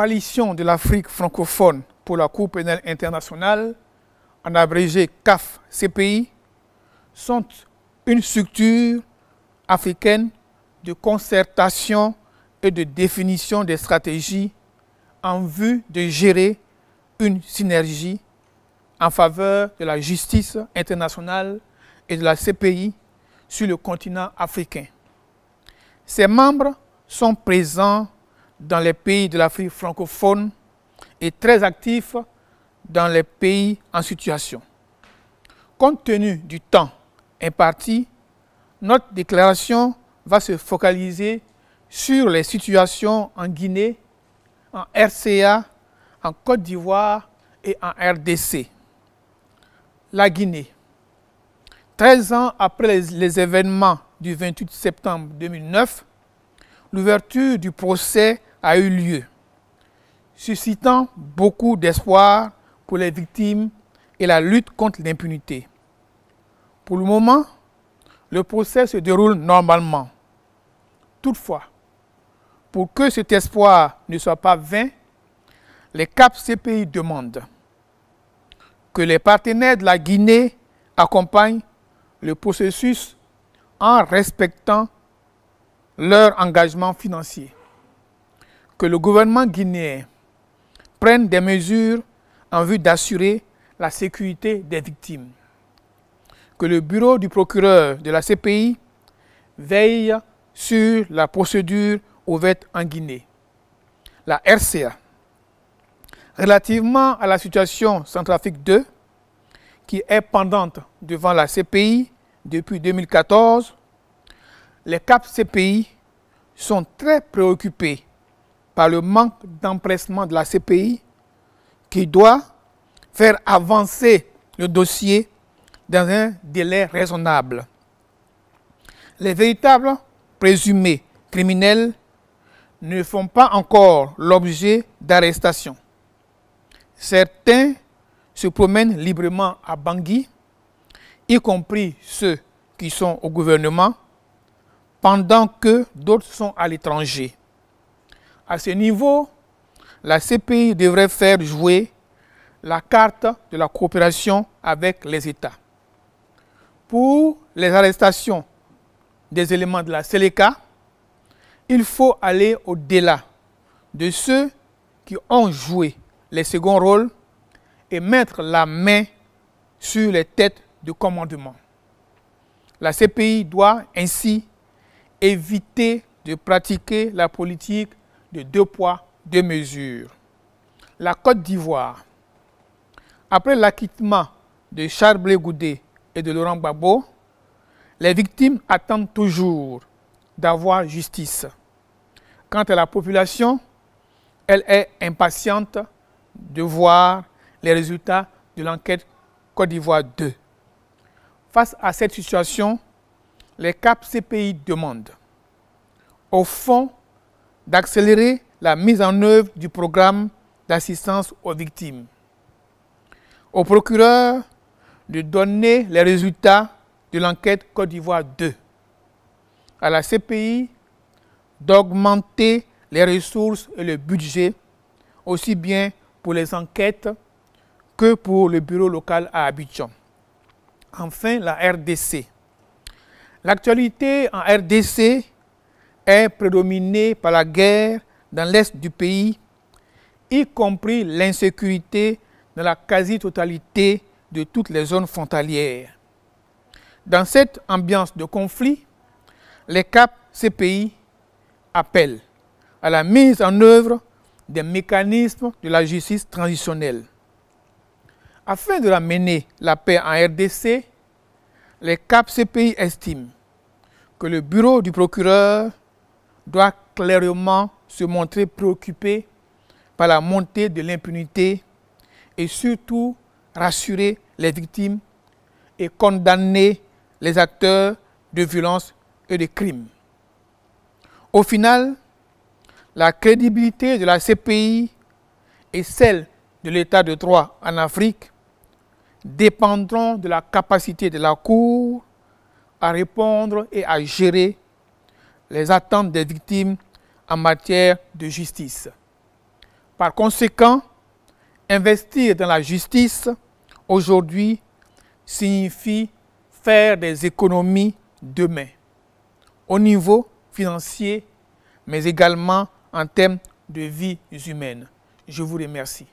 Coalition de l'Afrique francophone pour la Cour pénale internationale, en abrégé CAF-CPI, sont une structure africaine de concertation et de définition des stratégies en vue de gérer une synergie en faveur de la justice internationale et de la CPI sur le continent africain. Ses membres sont présents dans les pays de l'Afrique francophone et très actifs dans les pays en situation. Compte tenu du temps imparti, notre déclaration va se focaliser sur les situations en Guinée, en RCA, en Côte d'Ivoire et en RDC. La Guinée. 13 ans après les événements du 28 septembre 2009, l'ouverture du procès a eu lieu, suscitant beaucoup d'espoir pour les victimes et la lutte contre l'impunité. Pour le moment, le procès se déroule normalement. Toutefois, pour que cet espoir ne soit pas vain, les CAF-CPI demandent que les partenaires de la Guinée accompagnent le processus en respectant leur engagement financier, que le gouvernement guinéen prenne des mesures en vue d'assurer la sécurité des victimes, que le bureau du procureur de la CPI veille sur la procédure ouverte en Guinée. La RCA. Relativement à la situation Centrafrique 2, qui est pendante devant la CPI depuis 2014, les CAF-CPI sont très préoccupés par le manque d'empressement de la CPI qui doit faire avancer le dossier dans un délai raisonnable. Les véritables présumés criminels ne font pas encore l'objet d'arrestation. Certains se promènent librement à Bangui, y compris ceux qui sont au gouvernement, pendant que d'autres sont à l'étranger. À ce niveau, la CPI devrait faire jouer la carte de la coopération avec les États. Pour les arrestations des éléments de la Seleka, il faut aller au-delà de ceux qui ont joué les seconds rôles et mettre la main sur les têtes de commandement. La CPI doit ainsi éviter de pratiquer la politique de 2 poids, 2 mesures. La Côte d'Ivoire. Après l'acquittement de Charles Blé Goudé et de Laurent Gbagbo, les victimes attendent toujours d'avoir justice. Quant à la population, elle est impatiente de voir les résultats de l'enquête Côte d'Ivoire 2. Face à cette situation, les CAF-CPI demandent au fond d'accélérer la mise en œuvre du programme d'assistance aux victimes, au procureur de donner les résultats de l'enquête Côte d'Ivoire 2, à la CPI d'augmenter les ressources et le budget, aussi bien pour les enquêtes que pour le bureau local à Abidjan. Enfin, la RDC. L'actualité en RDC est prédominée par la guerre dans l'est du pays, y compris l'insécurité dans la quasi-totalité de toutes les zones frontalières. Dans cette ambiance de conflit, les CAF-CPI appellent à la mise en œuvre des mécanismes de la justice transitionnelle. Afin de ramener la paix en RDC, les CAF-CPI estiment que le bureau du procureur doit clairement se montrer préoccupé par la montée de l'impunité et surtout rassurer les victimes et condamner les acteurs de violence et de crimes. Au final, la crédibilité de la CPI et celle de l'État de droit en Afrique dépendront de la capacité de la Cour à répondre et à gérer les attentes des victimes en matière de justice. Par conséquent, investir dans la justice aujourd'hui signifie faire des économies demain, au niveau financier, mais également en termes de vie humaine. Je vous remercie.